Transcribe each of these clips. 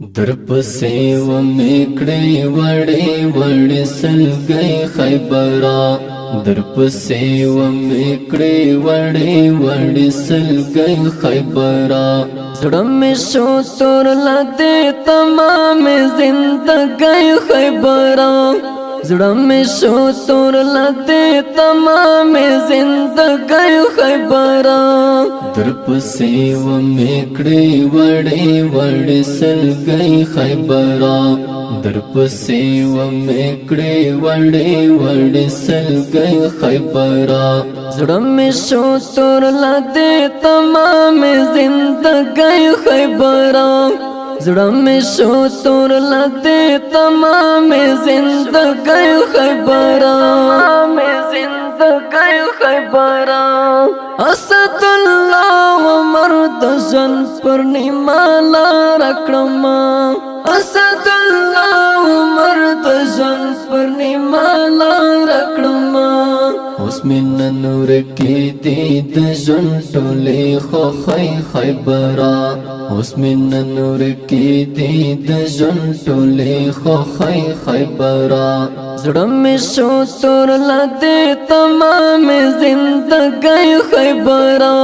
درپسې و میکړې وړې وړې سلګۍ خیبرا درپسې و میکړې وړې وړې سلګۍ خیبرا زړه مې شو تور لدې تمام زندګۍ خیبرا زړه مې شو تور لدې تمام زندګۍ خیبرا درپسې و میکړې وړې وړې سلګۍ خیبرا درپسې و میکړې وړې وړې سلګۍ خیبرا زړه مې شو تور لدې تمام زندګۍ خیبرا زړه مې شو تور لدې تمام زندګۍ خیبرا خیبرا اسد الله مرد جن پر نیمالا رکړم اسد الله مرد جن پر نیمالا رکړم اوس مين نور کې دې د جن ټولې خو خیبرا اوس مين نور کې دې د جن ټولې خو خیبرا زړه مې شو تور لدې تمام زندګۍ خیبرا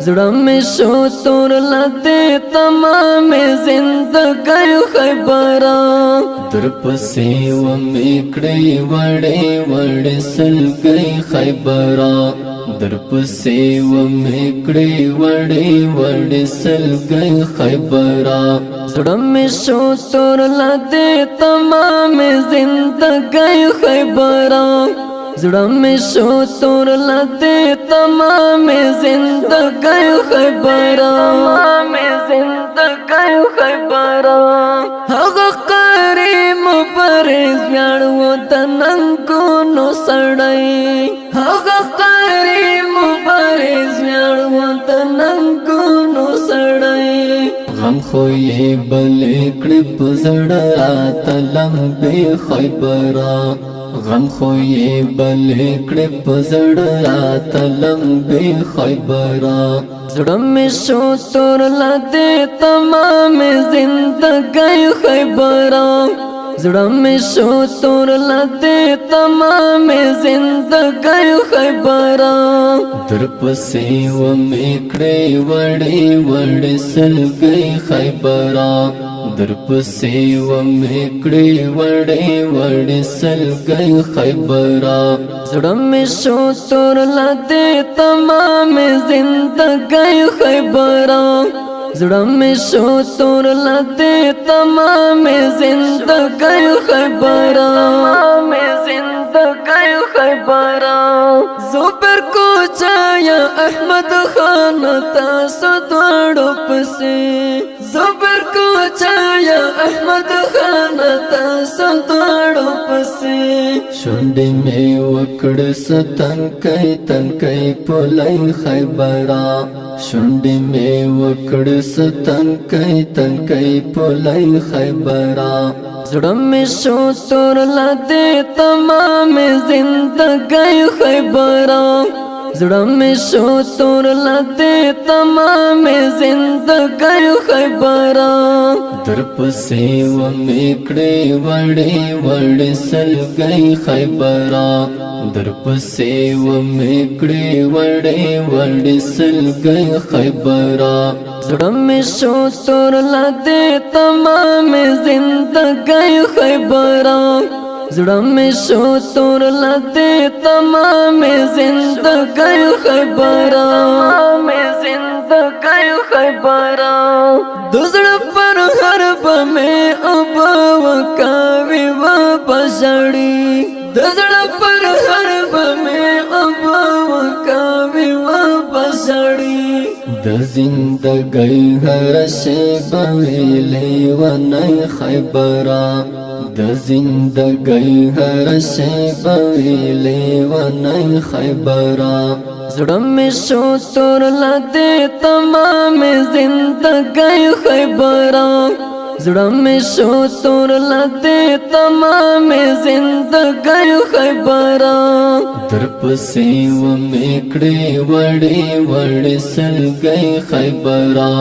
زړه مې شو تور لدې تمام زندګۍ خیبرا درپسې و میکړې وړې وړې سلګۍ خیبرا درپسې و میکړې وړې وړې سلګۍ خیبرا زړه مې شو تور لدې تمام زندګۍ خیبرا زړه مې شو تور لدې تمام زندګۍ خیبرا هغه کریم پرېز ویاړ و د ننګونو سړی هغه کریم پرېز ویاړ و د ننګونو سړی غم خو یې بلې کړې په زړه راته لمبې خیبرا غم خو یې بلې کړې په زړه راته لمبې خیبرا زړه مې شو تور لدې تمام زندګۍ خیبرا زړه مې شو تور لدې تمام زندګۍ خیبرا درپسې و میکړې وړې وړې سلګۍ خیبرا درپسې و میکړې وړې وړې سلګۍ خیبرا زړه مې شو تور لدې تمام زندګۍ خیبرا زړه مې شو تور لدې تمام زندګۍ خیبرا زبر کوچا یا احمد خان تاسو دواړو پسې زبر کوچا یا احمد خان تاسو دواړو پسې شونډې مې وکړ ستنکۍ تنکۍ پولۍ خیبرا شونډې مې وکړ ستنکۍ تنکۍ پولۍ خیبرا زړه مې شو تور لدې تمام زندګۍ خیبرا زړه مې شو تور لدې تمام زندګۍ خیبرا درپسې و میکړې وړې وړې سلګۍ خیبرا درپسې و میکړې وړې وړې سلګۍ خیبرا زړه مې شو تور لدې تمام زندګۍ خیبرا زړه مې شو تور لدې تمام زندګۍ خیبرا د زړه پر هر بمې اوبه وکاوي و بژړي د زړه پر هر بمې اوبه وکاوي و بژړي د زندګۍ هر شیبه ویلې ونې خیبرا د زندګۍ هر شیبه ویلې ونې خیبرا زړه مې شو تور لدې تمام زندګۍ خیبرا زړه مې شو تور لدې تمام زندګۍ خیبرا درپسې و میکړې وړې وړې سلګۍ خیبرا